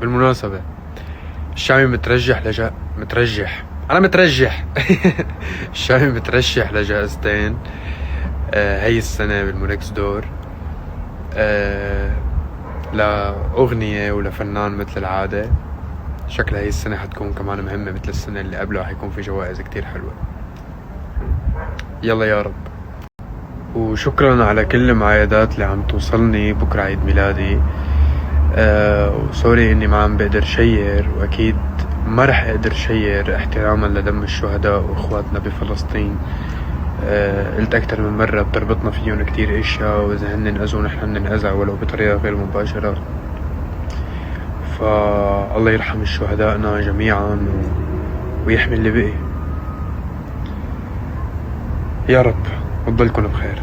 بالمناسبة الشامي مترجح أنا مترجح الشامي مترشح لجائزتين هاي السنة بالمونكس دور، لأغنية ولفنان مثل العادة. شكلها هاي السنة حتكون كمان مهمة مثل السنة اللي قبلها، حيكون في جوائز كتير حلوة. يلا يا رب. وشكرا على كل المعايدات اللي عم توصلني بكرة عيد ميلادي. وسوري اني ما عم بقدر شير، واكيد ما رح اقدر شير احتراما لدم الشهداء واخواتنا بفلسطين. قلت اكتر من مرة بتربطنا فيهم كتير اشياء، واذا هن انأذوا نحن ننأذى ولو بطريقة غير مباشرة. فالله يرحم الشهدائنا جميعا ويحمي اللي بقي يا رب، وتضلكن بخير.